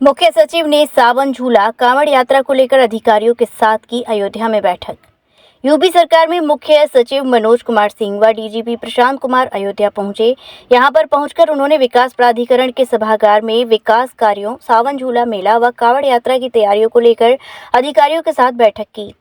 मुख्य सचिव ने सावन झूला कांवड़ यात्रा को लेकर अधिकारियों के साथ की अयोध्या में बैठक। यूपी सरकार में मुख्य सचिव मनोज कुमार सिंह व डीजीपी प्रशांत कुमार अयोध्या पहुंचे। यहां पर पहुंचकर उन्होंने विकास प्राधिकरण के सभागार में विकास कार्यों, सावन झूला मेला व कांवड़ यात्रा की तैयारियों को लेकर अधिकारियों के साथ बैठक की।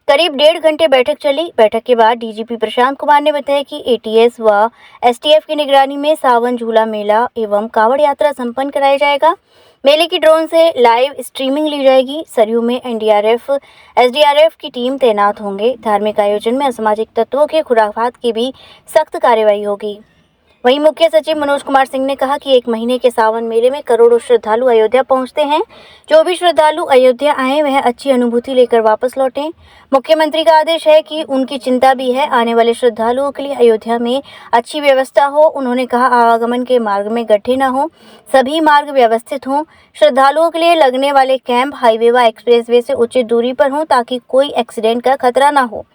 करीब 1.5 घंटे बैठक चली। बैठक के बाद डीजीपी प्रशांत कुमार ने बताया कि एटीएस व एसटीएफ की निगरानी में सावन झूला मेला एवं कांवड़ यात्रा संपन्न कराया जाएगा। मेले की ड्रोन से लाइव स्ट्रीमिंग ली जाएगी। सरयू में एनडीआरएफ, एसडीआरएफ की टीम तैनात होंगे। धार्मिक आयोजन में असामाजिक तत्वों के खुराफात की भी सख्त कार्रवाई होगी। वहीं मुख्य सचिव मनोज कुमार सिंह ने कहा कि 1 महीने के सावन मेले में करोड़ों श्रद्धालु अयोध्या पहुंचते हैं। जो भी श्रद्धालु अयोध्या आए वह अच्छी अनुभूति लेकर वापस लौटें। मुख्यमंत्री का आदेश है कि उनकी चिंता भी है आने वाले श्रद्धालुओं के लिए अयोध्या में अच्छी व्यवस्था हो। उन्होंने कहा आवागमन के मार्ग में गड्ढे न हो, सभी मार्ग व्यवस्थित हों। श्रद्धालुओं के लिए लगने वाले कैंप हाईवे व एक्सप्रेसवे से उचित दूरी पर हों ताकि कोई एक्सीडेंट का खतरा न हो।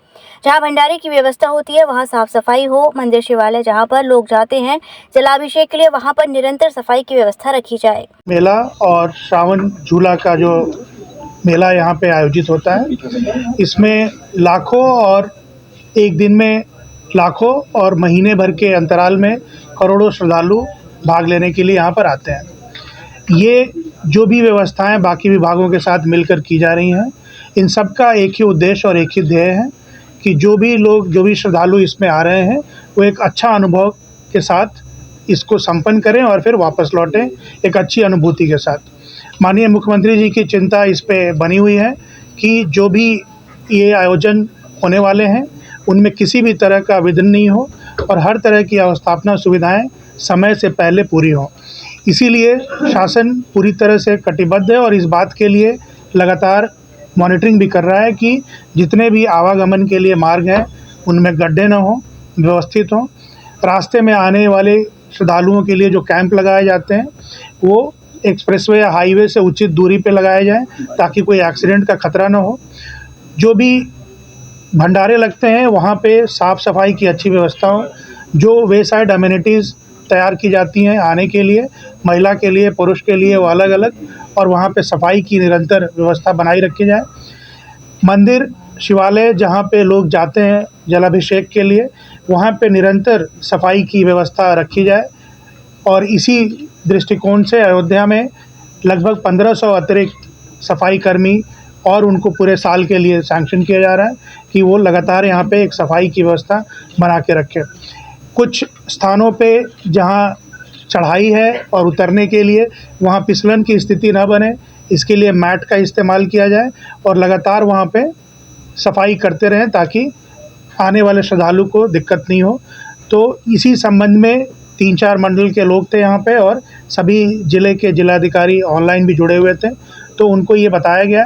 जहां भंडारे की व्यवस्था होती है वहां साफ सफाई हो। मंदिर शिवालय जहां पर लोग जाते हैं जलाभिषेक के लिए वहां पर निरंतर सफाई की व्यवस्था रखी जाए। मेला और सावन झूला का जो मेला यहाँ पे आयोजित होता है, इसमें लाखों और एक दिन में लाखों और महीने भर के अंतराल में करोड़ों श्रद्धालु भाग लेने के लिए यहाँ पर आते हैं। ये जो भी व्यवस्थाएं बाकी विभागों के साथ मिलकर की जा रही हैं, इन सब का एक ही उद्देश्य और एक ही ध्येय है कि जो भी श्रद्धालु इसमें आ रहे हैं वो एक अच्छा अनुभव के साथ इसको संपन्न करें और फिर वापस लौटें एक अच्छी अनुभूति के साथ। माननीय मुख्यमंत्री जी की चिंता इस पे बनी हुई है कि जो भी ये आयोजन होने वाले हैं उनमें किसी भी तरह का विघ्न नहीं हो और हर तरह की अवस्थापना सुविधाएं समय से पहले पूरी हों। इसीलिए शासन पूरी तरह से कटिबद्ध है और इस बात के लिए लगातार मॉनिटरिंग भी कर रहा है कि जितने भी आवागमन के लिए मार्ग हैं उनमें गड्ढे न हों, व्यवस्थित हों। रास्ते में आने वाले श्रद्धालुओं के लिए जो कैंप लगाए जाते हैं वो एक्सप्रेसवे या हाईवे से उचित दूरी पे लगाए जाएं ताकि कोई एक्सीडेंट का खतरा न हो। जो भी भंडारे लगते हैं वहाँ पे साफ़ सफाई की अच्छी व्यवस्था हो। जो वे साइड अम्यूनिटीज़ तैयार की जाती हैं आने के लिए, महिला के लिए, पुरुष के लिए, वो अलग अलग, और वहाँ पे सफाई की निरंतर व्यवस्था बनाई रखी जाए। मंदिर शिवालय जहाँ पे लोग जाते हैं जलाभिषेक के लिए, वहाँ पे निरंतर सफाई की व्यवस्था रखी जाए। और इसी दृष्टिकोण से अयोध्या में लगभग 1500 अतिरिक्त सफाई कर्मी और उनको पूरे साल के लिए सैंक्शन किया जा रहा है कि वो लगातार यहाँ पे एक सफाई की व्यवस्था बना के रखें। कुछ स्थानों पे जहाँ चढ़ाई है और उतरने के लिए वहाँ फिसलन की स्थिति न बने, इसके लिए मैट का इस्तेमाल किया जाए और लगातार वहाँ पे सफाई करते रहें ताकि आने वाले श्रद्धालु को दिक्कत नहीं हो। तो इसी संबंध में 3-4 मंडल के लोग थे यहाँ पे और सभी ज़िले के जिलाधिकारी ऑनलाइन भी जुड़े हुए थे। तो उनको ये बताया गया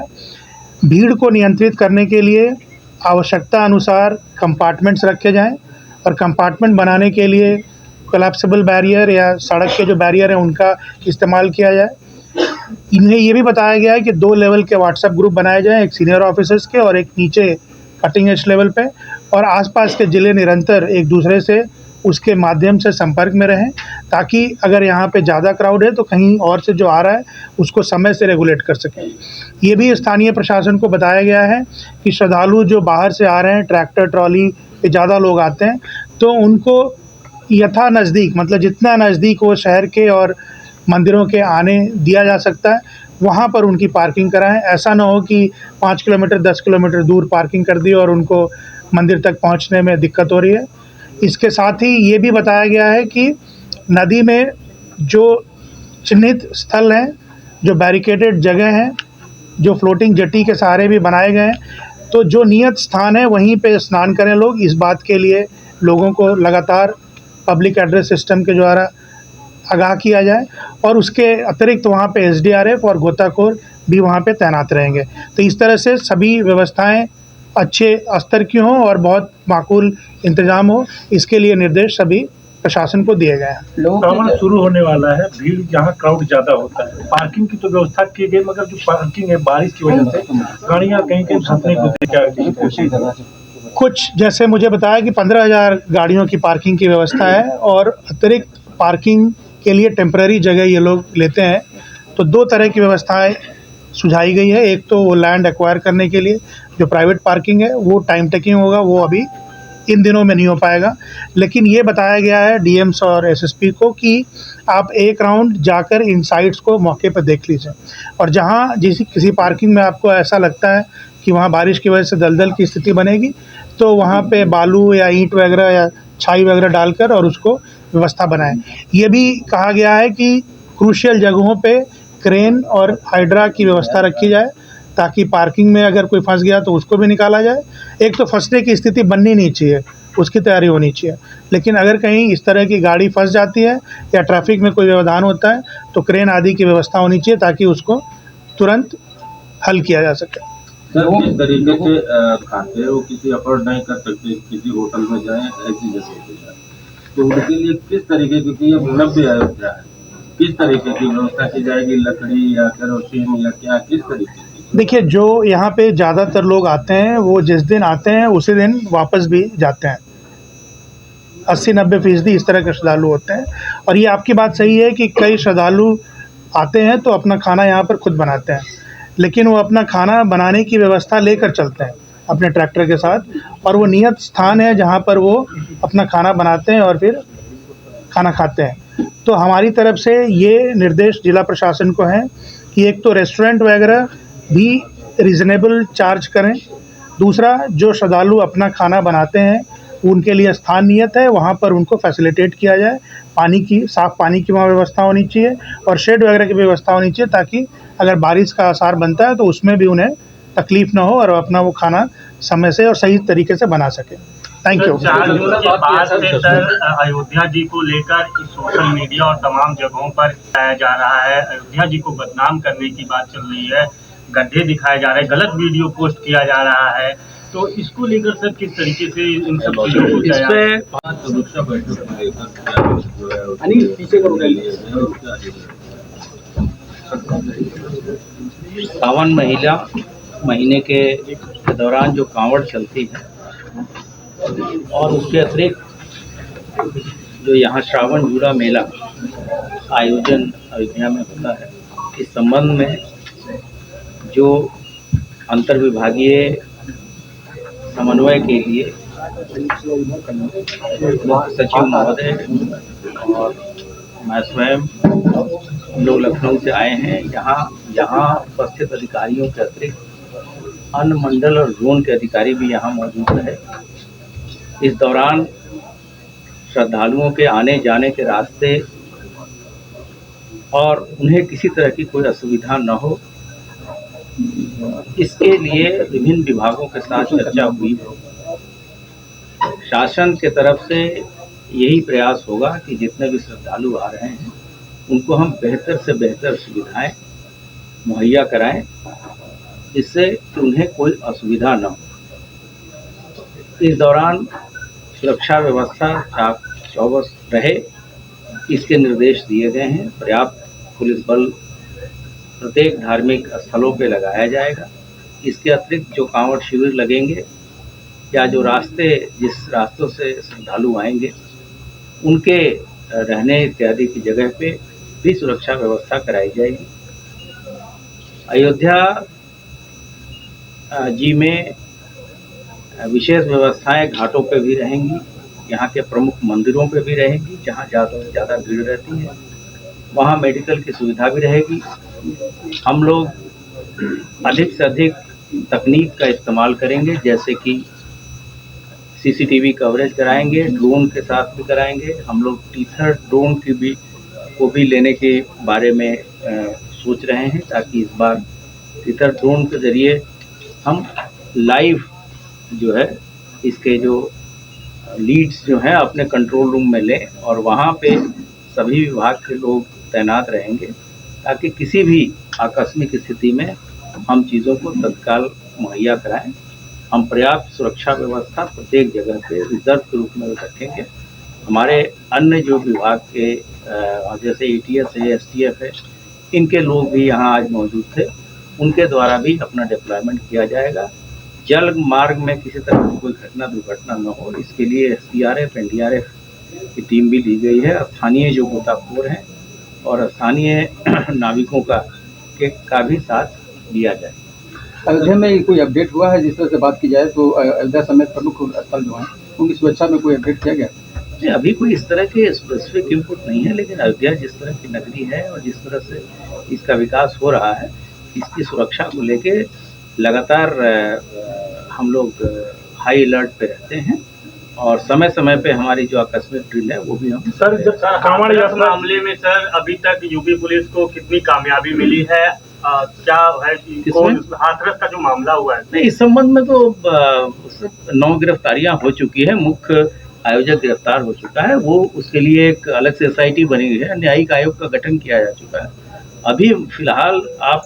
भीड़ को नियंत्रित करने के लिए आवश्यकता अनुसार कंपार्टमेंट्स रखे जाएँ और कंपार्टमेंट बनाने के लिए कोलैप्सिबल बैरियर या सड़क के जो बैरियर हैं उनका इस्तेमाल किया जाए। इन्हें ये भी बताया गया है कि 2 लेवल के व्हाट्सएप ग्रुप बनाए जाएं, एक सीनियर ऑफिसर्स के और एक नीचे कटिंग एज लेवल पे, और आसपास के ज़िले निरंतर एक दूसरे से उसके माध्यम से संपर्क में रहें ताकि अगर यहाँ पे ज़्यादा क्राउड है तो कहीं और से जो आ रहा है उसको समय से रेगुलेट कर सकें। ये भी स्थानीय प्रशासन को बताया गया है कि श्रद्धालु जो बाहर से आ रहे हैं, ट्रैक्टर ट्रॉली पे ज़्यादा लोग आते हैं, तो उनको यथा नज़दीक, मतलब जितना नज़दीक वो शहर के और मंदिरों के आने दिया जा सकता है वहाँ पर उनकी पार्किंग कराएं। ऐसा ना हो कि 5 किलोमीटर 10 किलोमीटर दूर पार्किंग कर दी और उनको मंदिर तक पहुँचने में दिक्कत हो रही है। इसके साथ ही ये भी बताया गया है कि नदी में जो चिन्हित स्थल हैं, जो बैरिकेडेड जगह हैं, जो फ्लोटिंग जेटी के सहारे भी बनाए गए हैं, तो जो नियत स्थान है वहीं पे स्नान करें लोग। इस बात के लिए लोगों को लगातार पब्लिक एड्रेस सिस्टम के द्वारा आगाह किया जाए और उसके अतिरिक्त वहाँ पे एसडीआरएफ और गोताखोर भी वहाँ पे तैनात रहेंगे। तो इस तरह से सभी व्यवस्थाएं अच्छे स्तर की हों और बहुत माकूल इंतजाम हो, इसके लिए निर्देश सभी प्रशासन को दिए गए हैं। सावन शुरू होने वाला है, भीड़ जहाँ क्राउड ज़्यादा होता है, पार्किंग की तो व्यवस्था की गई, मगर जो पार्किंग है बारिश की वजह से गाड़ियाँ कहीं कहीं फंसने की कुछ जैसे मुझे बताया कि 15,000 गाड़ियों की पार्किंग की व्यवस्था है और अतिरिक्त पार्किंग के लिए टेम्पररी जगह ये लोग लेते हैं। तो दो तरह की व्यवस्थाएं सुझाई गई है। एक तो वो लैंड एक्वायर करने के लिए जो प्राइवेट पार्किंग है वो टाइम टेकिंग होगा, वो अभी इन दिनों में नहीं हो पाएगा। लेकिन ये बताया गया है डीएम्स और एसएसपी को कि आप एक राउंड जाकर इन साइट्स को मौके पर देख लीजिए, और जहाँ किसी पार्किंग में आपको ऐसा लगता है कि वहाँ बारिश की वजह से दलदल की स्थिति बनेगी, तो वहाँ पे बालू या ईंट वगैरह या छाई वगैरह डालकर और उसको व्यवस्था बनाएं। ये भी कहा गया है कि क्रूशियल जगहों पे क्रेन और हाइड्रा की व्यवस्था रखी जाए, ताकि पार्किंग में अगर कोई फंस गया तो उसको भी निकाला जाए। एक तो फंसने की स्थिति बननी नहीं चाहिए, उसकी तैयारी होनी चाहिए, लेकिन अगर कहीं इस तरह की गाड़ी फंस जाती है या ट्रैफिक में कोई व्यवधान होता है तो क्रेन आदि की व्यवस्था होनी चाहिए, ताकि उसको तुरंत हल किया जा सके। सर, किस तरीके से खाते हैं वो किसी अफोर्ड नहीं कर सकते, किसी होटल में जाएं, ऐसी जगह पे जाएं, तो उनके लिए किस तरीके की, क्योंकि ये नव्य अयोध्या है, किस तरीके की व्यवस्था की जाएगी, लकड़ी या केरोसिन या क्या, किस तरीके की? देखिए, जो यहाँ पे ज़्यादातर लोग आते हैं वो जिस दिन आते हैं उसी दिन वापस भी जाते हैं। 80-90% इस तरह के श्रद्धालु होते हैं। और ये आपकी बात सही है कि कई श्रद्धालु आते हैं तो अपना खाना यहाँ पर खुद बनाते हैं, लेकिन वो अपना खाना बनाने की व्यवस्था लेकर चलते हैं अपने ट्रैक्टर के साथ, और वो नियत स्थान है जहाँ पर वो अपना खाना बनाते हैं और फिर खाना खाते हैं। तो हमारी तरफ से ये निर्देश जिला प्रशासन को है कि एक तो रेस्टोरेंट वगैरह भी रीज़नेबल चार्ज करें, दूसरा जो श्रद्धालु अपना खाना बनाते हैं उनके लिए स्थान नियत है, वहाँ पर उनको फैसिलिटेट किया जाए, साफ़ पानी की वहाँ व्यवस्था होनी चाहिए और शेड वगैरह की व्यवस्था होनी चाहिए, ताकि अगर बारिश का आसार बनता है तो उसमें भी उन्हें तकलीफ़ ना हो और अपना वो खाना समय से और सही तरीके से बना सकें। Thank you. 4 जून के बाद से सर अयोध्या जी को लेकर सोशल मीडिया और तमाम जगहों पर बताया जा रहा है, अयोध्या जी को बदनाम करने की बात चल रही है, गड्ढे दिखाए जा रहे हैं, गलत वीडियो पोस्ट किया जा रहा है, तो इसको लेकर सर किस तरीके से इन सब चीजों को समीक्षा बैठक में सावन महीने के दौरान जो कांवड़ चलती है और उसके अतिरिक्त जो यहाँ श्रावण झूला मेला आयोजन अयोध्या में होता है, इस संबंध में जो अंतर्विभागीय समन्वय के लिए मुख्य सचिव महोदय और मैं स्वयं हम लोग लखनऊ से आए हैं। यहाँ उपस्थित अधिकारियों के अतिरिक्त अन्य मंडल और जोन के अधिकारी भी यहाँ मौजूद रहे। इस दौरान श्रद्धालुओं के आने जाने के रास्ते और उन्हें किसी तरह की कोई असुविधा न हो, इसके लिए विभिन्न विभागों के साथ चर्चा हुई। शासन के तरफ से यही प्रयास होगा कि जितने भी श्रद्धालु आ रहे हैं उनको हम बेहतर से बेहतर सुविधाएं मुहैया कराएं, जिससे कि उन्हें कोई असुविधा न हो। इस दौरान सुरक्षा व्यवस्था चाक चौबस रहे, इसके निर्देश दिए गए हैं। पर्याप्त पुलिस बल प्रत्येक धार्मिक स्थलों पे लगाया जाएगा। इसके अतिरिक्त जो कांवड़ शिविर लगेंगे या जो जिस रास्तों से श्रद्धालु आएंगे उनके रहने इत्यादि की जगह पे भी सुरक्षा व्यवस्था कराई जाएगी। अयोध्या जी में विशेष व्यवस्थाएं घाटों पे भी रहेंगी, यहाँ के प्रमुख मंदिरों पे भी रहेंगी, जहाँ ज़्यादा भीड़ रहती है वहाँ मेडिकल की सुविधा भी रहेगी। हम लोग अधिक से अधिक तकनीक का इस्तेमाल करेंगे, जैसे कि सीसीटीवी कवरेज कराएंगे, ड्रोन के साथ भी कराएंगे। हम लोग टीथर ड्रोन को भी लेने के बारे में सोच रहे हैं, ताकि इस बार टीथर ड्रोन के ज़रिए हम लाइव जो है इसके जो लीड्स जो हैं अपने कंट्रोल रूम में लें और वहाँ पे सभी विभाग के लोग तैनात रहेंगे, ताकि किसी भी आकस्मिक स्थिति में हम चीज़ों को तत्काल मुहैया कराएं। हम पर्याप्त सुरक्षा व्यवस्था प्रत्येक जगह पे रिजर्व के रूप में रखेंगे। हमारे अन्य जो विभाग के जैसे ETS है, STF है, इनके लोग भी यहाँ आज मौजूद थे, उनके द्वारा भी अपना डिप्लॉयमेंट किया जाएगा। जल मार्ग में किसी तरह की कोई दुर्घटना न हो, इसके लिए SDRF NDRF की टीम भी ली गई है। स्थानीय जो गोताखोर हैं और स्थानीय नाविकों का भी साथ लिया जाए। अयोध्या में कोई अपडेट हुआ है? जिस तरह से बात की जाए तो अयोध्या समेत प्रमुख स्थल जो हैं उनकी सुरक्षा में कोई अपडेट किया गया? नहीं, अभी कोई इस तरह के स्पेसिफिक इनपुट नहीं है, लेकिन अयोध्या जिस तरह की नगरी है और जिस तरह से इसका विकास हो रहा है, इसकी सुरक्षा को लेके लगातार हम लोग हाई अलर्ट पे रहते हैं और समय समय पे हमारी जो आकस्मिक ड्रिल है वो भी हम सर जब कांवड़ हाथरस यात्रा मामले में सर अभी तक यूपी पुलिस को कितनी कामयाबी मिली है? क्या है कि कौन हाथरस का जो मामला हुआ है? नहीं, इस संबंध में तो 9 गिरफ्तारियां हो चुकी है, मुख्य आयोजक गिरफ्तार हो चुका है, वो उसके लिए एक अलग से SIT बनी हुई है, न्यायिक आयोग का गठन किया जा चुका है। अभी फिलहाल आप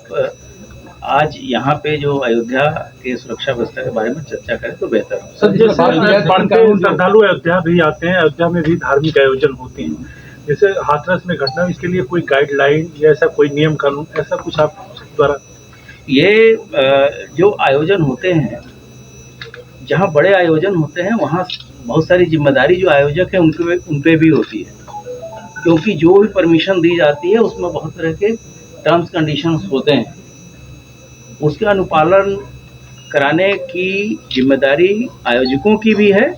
आज यहाँ पे जो अयोध्या के सुरक्षा व्यवस्था के बारे में चर्चा करें तो बेहतर हो। सर जैसे बढ़ते श्रद्धालु अयोध्या भी आते हैं, अयोध्या में भी धार्मिक आयोजन होते हैं, जैसे हाथरस में घटना, इसके लिए कोई गाइडलाइन या ऐसा कोई नियम कानून ऐसा कुछ आप द्वारा? ये जो आयोजन होते हैं, जहाँ बड़े आयोजन होते हैं वहाँ बहुत सारी जिम्मेदारी जो आयोजक है उन पे भी होती है, क्योंकि जो भी परमिशन दी जाती है उसमें बहुत तरह के टर्म्स कंडीशंस होते हैं, उसके अनुपालन कराने की जिम्मेदारी आयोजकों की भी है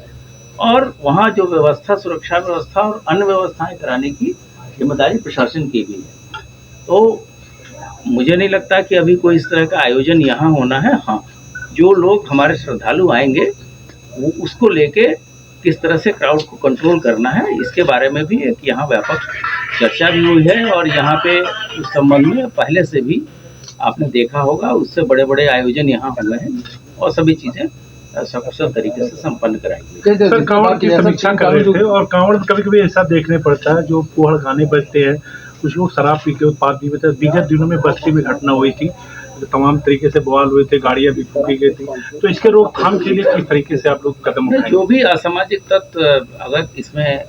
और वहाँ जो व्यवस्था, सुरक्षा व्यवस्था और अन्य व्यवस्थाएं कराने की जिम्मेदारी प्रशासन की भी है। तो मुझे नहीं लगता कि अभी कोई इस तरह का आयोजन यहाँ होना है। हाँ, जो लोग हमारे श्रद्धालु आएंगे वो उसको लेके किस तरह से क्राउड को कंट्रोल करना है, इसके बारे में भी एक यहाँ व्यापक चर्चा भी हुई है और यहाँ पे उस संबंध में पहले से भी आपने देखा होगा, उससे बड़े बड़े आयोजन यहाँ हुए हैं और सभी चीज़ें सकुशल तरीके से संपन्न कराई गई। सर कांवड़ की समीक्षा कर रहे थे और कांवड़ कभी कभी ऐसा देखने पड़ता है जो पोहड़ गाने बजते हैं, कुछ लोग शराब पी के उत्पाद भी बजते हैं। विगत दिनों में बस्ती में घटना हुई थी, तमाम तरीके से बवाल हुए थे, गाड़ियां भी फूकी गई थी, तो इसके रोकथाम के लिए किस तरीके से आप लोग कदम उठाएंगे? जो भी असामाजिक तत्व अगर इसमें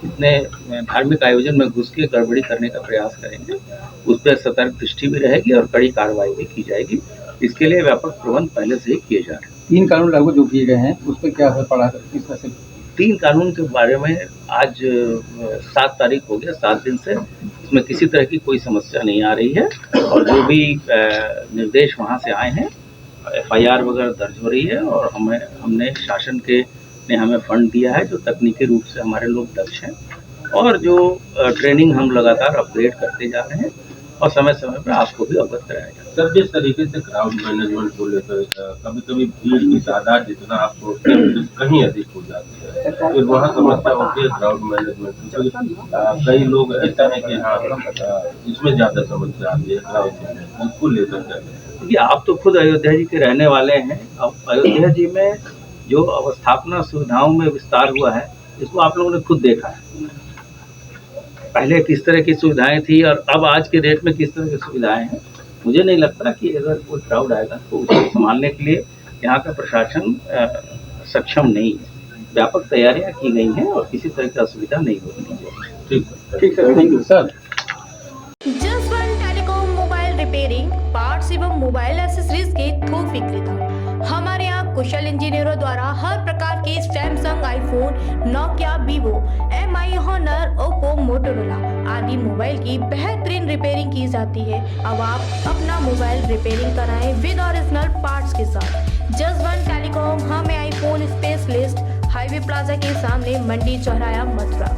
इतने धार्मिक आयोजन में घुस के गड़बड़ी करने का प्रयास करेंगे, उस पर सतर्क दृष्टि भी रहेगी और कड़ी कार्रवाई भी की जाएगी। इसके लिए व्यापक प्रबंध पहले से ही किए जा रहे हैं। 3 कानून लागू जो किए गए हैं उस पर क्या असर पड़ा है, किस तरह से? 3 कानून के बारे में आज 7 तारीख हो गया, 7 दिन से इसमें किसी तरह की कोई समस्या नहीं आ रही है और जो भी निर्देश वहाँ से आए हैं, FIR वगैरह दर्ज हो रही है और हमने शासन के ने हमें फंड दिया है, जो तकनीकी रूप से हमारे लोग दक्ष हैं और जो ट्रेनिंग हम लगातार अपग्रेड करते जा रहे हैं और समय समय पर आपको भी अवगत कराया जाए। सर जिस तरीके से क्राउड मैनेजमेंट को लेकर कभी कभी भीड़ की तादाद जितना आपको कहीं अधिक हो जाती है, फिर वहाँ समस्या होती है क्राउड मैनेजमेंट की। कई लोग ऐसा है कि हाँ इसमें ज़्यादा समस्या आती है क्राउड मैनेजमेंट, उसको लेकर क्या? देखिए, आप तो खुद अयोध्या जी के रहने वाले हैं। अब अयोध्या जी में जो अवस्थापना सुविधाओं में विस्तार हुआ है, इसको आप लोगों ने खुद देखा है। पहले किस तरह की सुविधाएं थी और अब आज के डेट में किस तरह की सुविधाएं हैं। मुझे नहीं लगता कि अगर कोई क्राउड आएगा तो उसको संभालने के लिए यहाँ का प्रशासन सक्षम नहीं है। व्यापक तैयारियां की गई हैं और किसी तरह की असुविधा नहीं होनी चाहिए। ठीक sir, thank you sir. Jaswant telecom mobile repairing, parts एवं मोबाइल एक्सेसरीज के थोक विक्रेता। हमारे यहाँ कुशल इंजीनियरों द्वारा हर प्रकार के Samsung, iPhone, Nokia, Vivo, MI, Honor, Oppo, Motorola आदि मोबाइल की बेहतरीन रिपेयरिंग की जाती है। अब आप अपना मोबाइल रिपेयरिंग कराएं विद ओरिजिनल पार्ट्स के साथ। जसवंत टेलीकॉम, हमें आईफोन स्पेशलिस्ट, हाईवे प्लाजा के सामने, मंडी चौराया, मथुरा।